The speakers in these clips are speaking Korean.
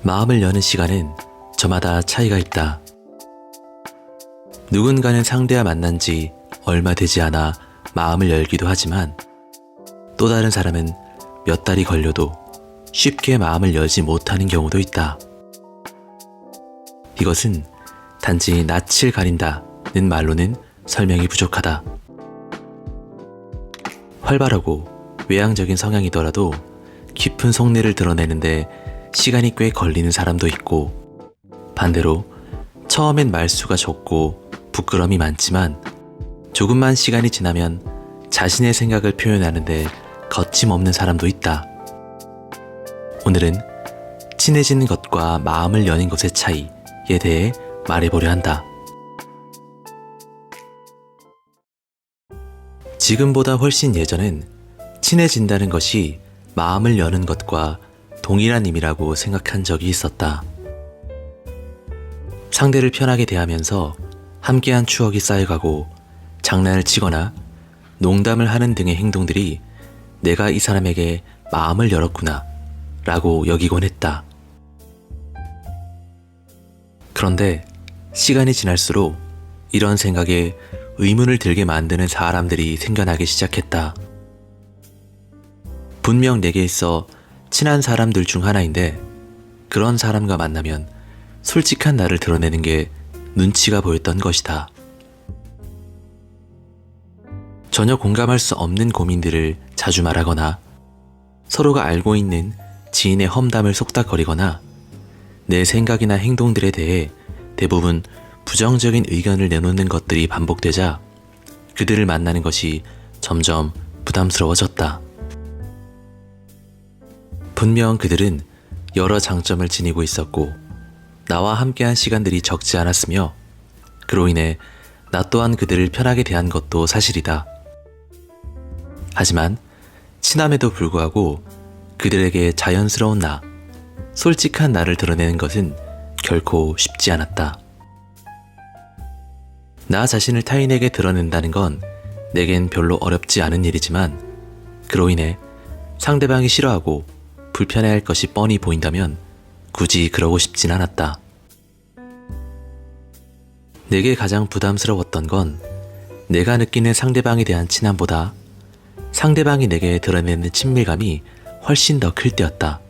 마음을 여는 시간은 저마다 차이가 있다. 누군가는 상대와 만난 지 얼마 되지 않아 마음을 열기도 하지만 또 다른 사람은 몇 달이 걸려도 쉽게 마음을 열지 못하는 경우도 있다. 이것은 단지 낯을 가린다는 말로는 설명이 부족하다. 활발하고 외향적인 성향이더라도 깊은 속내를 드러내는데 시간이 꽤 걸리는 사람도 있고, 반대로 처음엔 말수가 적고 부끄럼이 많지만 조금만 시간이 지나면 자신의 생각을 표현하는데 거침없는 사람도 있다. 오늘은 친해지는 것과 마음을 여는 것의 차이에 대해 말해보려 한다. 지금보다 훨씬 예전엔 친해진다는 것이 마음을 여는 것과 동일한 의미라고 생각한 적이 있었다. 상대를 편하게 대하면서 함께한 추억이 쌓여가고 장난을 치거나 농담을 하는 등의 행동들이 내가 이 사람에게 마음을 열었구나 라고 여기곤 했다. 그런데 시간이 지날수록 이런 생각에 의문을 들게 만드는 사람들이 생겨나기 시작했다. 분명 내게 있어 친한 사람들 중 하나인데 그런 사람과 만나면 솔직한 나를 드러내는 게 눈치가 보였던 것이다. 전혀 공감할 수 없는 고민들을 자주 말하거나 서로가 알고 있는 지인의 험담을 속닥거리거나 내 생각이나 행동들에 대해 대부분 부정적인 의견을 내놓는 것들이 반복되자 그들을 만나는 것이 점점 부담스러워졌다. 분명 그들은 여러 장점을 지니고 있었고 나와 함께한 시간들이 적지 않았으며 그로 인해 나 또한 그들을 편하게 대한 것도 사실이다. 하지만 친함에도 불구하고 그들에게 자연스러운 나, 솔직한 나를 드러내는 것은 결코 쉽지 않았다. 나 자신을 타인에게 드러낸다는 건 내겐 별로 어렵지 않은 일이지만 그로 인해 상대방이 싫어하고 불편해할 것이 뻔히 보인다면 굳이 그러고 싶진 않았다. 내게 가장 부담스러웠던 건 내가 느끼는 상대방에 대한 친함보다 상대방이 내게 드러내는 친밀감이 훨씬 더 클 때였다.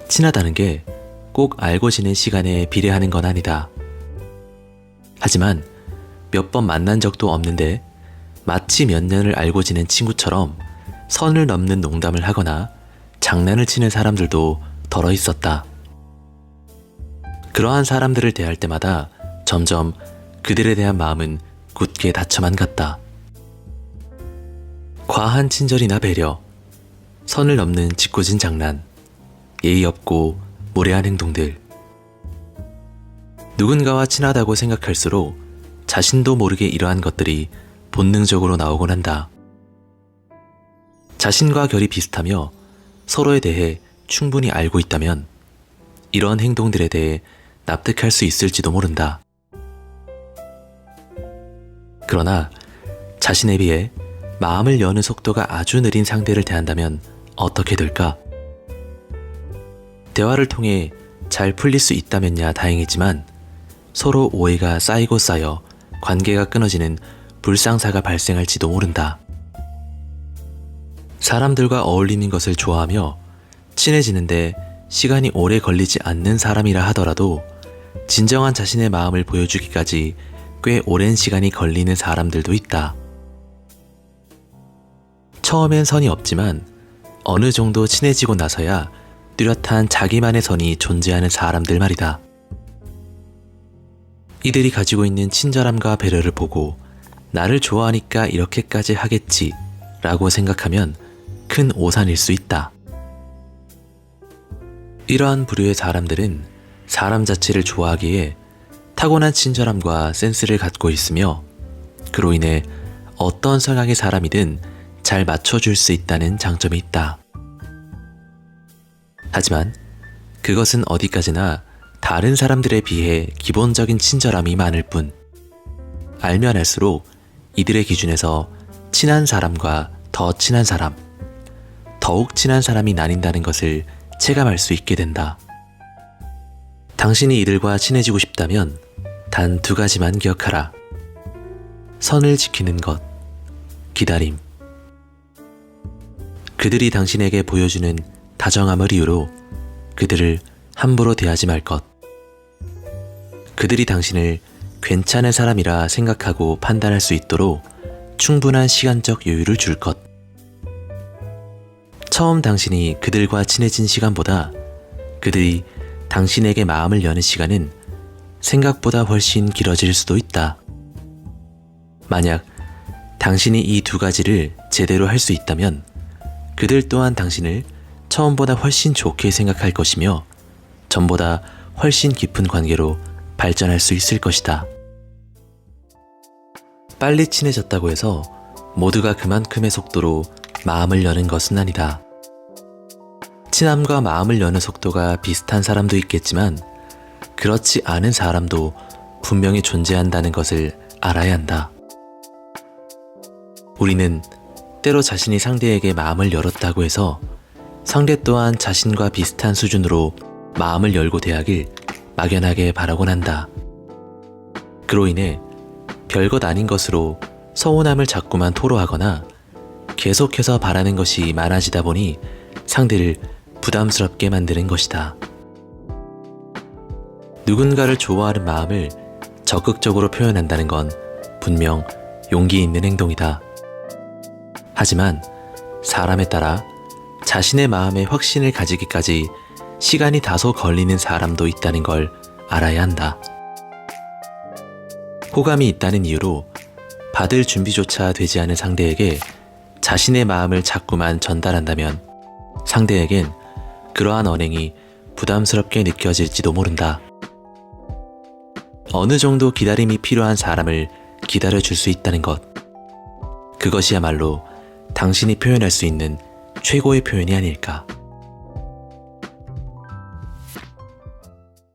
친하다는 게 꼭 알고 지낸 시간에 비례하는 건 아니다. 하지만 몇 번 만난 적도 없는데 마치 몇 년을 알고 지낸 친구처럼 선을 넘는 농담을 하거나 장난을 치는 사람들도 덜어 있었다. 그러한 사람들을 대할 때마다 점점 그들에 대한 마음은 굳게 닫혀만 갔다. 과한 친절이나 배려, 선을 넘는 짓궂은 장난, 예의 없고 무례한 행동들. 누군가와 친하다고 생각할수록 자신도 모르게 이러한 것들이 본능적으로 나오곤 한다. 자신과 결이 비슷하며 서로에 대해 충분히 알고 있다면 이런 행동들에 대해 납득할 수 있을지도 모른다. 그러나 자신에 비해 마음을 여는 속도가 아주 느린 상대를 대한다면 어떻게 될까? 대화를 통해 잘 풀릴 수 있다면야 다행이지만 서로 오해가 쌓이고 쌓여 관계가 끊어지는 불상사가 발생할지도 모른다. 사람들과 어울리는 것을 좋아하며 친해지는데 시간이 오래 걸리지 않는 사람이라 하더라도 진정한 자신의 마음을 보여주기까지 꽤 오랜 시간이 걸리는 사람들도 있다. 처음엔 선이 없지만 어느 정도 친해지고 나서야 뚜렷한 자기만의 선이 존재하는 사람들 말이다. 이들이 가지고 있는 친절함과 배려를 보고 나를 좋아하니까 이렇게까지 하겠지 라고 생각하면 큰 오산일 수 있다. 이러한 부류의 사람들은 사람 자체를 좋아하기에 타고난 친절함과 센스를 갖고 있으며 그로 인해 어떤 성향의 사람이든 잘 맞춰줄 수 있다는 장점이 있다. 하지만 그것은 어디까지나 다른 사람들에 비해 기본적인 친절함이 많을 뿐 알면 알수록 이들의 기준에서 친한 사람과 더 친한 사람, 더 더욱 친한 사람이 나뉜다는 것을 체감할 수 있게 된다. 당신이 이들과 친해지고 싶다면 단 2가지만 기억하라. 선을 지키는 것, 기다림. 그들이 당신에게 보여주는 다정함을 이유로 그들을 함부로 대하지 말 것. 그들이 당신을 괜찮은 사람이라 생각하고 판단할 수 있도록 충분한 시간적 여유를 줄 것. 처음 당신이 그들과 친해진 시간보다 그들이 당신에게 마음을 여는 시간은 생각보다 훨씬 길어질 수도 있다. 만약 당신이 이 2가지를 제대로 할 수 있다면 그들 또한 당신을 처음보다 훨씬 좋게 생각할 것이며 전보다 훨씬 깊은 관계로 발전할 수 있을 것이다. 빨리 친해졌다고 해서 모두가 그만큼의 속도로 마음을 여는 것은 아니다. 친함과 마음을 여는 속도가 비슷한 사람도 있겠지만 그렇지 않은 사람도 분명히 존재한다는 것을 알아야 한다. 우리는 때로 자신이 상대에게 마음을 열었다고 해서 상대 또한 자신과 비슷한 수준으로 마음을 열고 대하길 막연하게 바라곤 한다. 그로 인해 별것 아닌 것으로 서운함을 자꾸만 토로하거나 계속해서 바라는 것이 많아지다 보니 상대를 부담스럽게 만드는 것이다. 누군가를 좋아하는 마음을 적극적으로 표현한다는 건 분명 용기 있는 행동이다. 하지만 사람에 따라 자신의 마음에 확신을 가지기까지 시간이 다소 걸리는 사람도 있다는 걸 알아야 한다. 호감이 있다는 이유로 받을 준비조차 되지 않은 상대에게 자신의 마음을 자꾸만 전달한다면 상대에겐 그러한 언행이 부담스럽게 느껴질지도 모른다. 어느 정도 기다림이 필요한 사람을 기다려줄 수 있다는 것. 그것이야말로 당신이 표현할 수 있는 최고의 표현이 아닐까.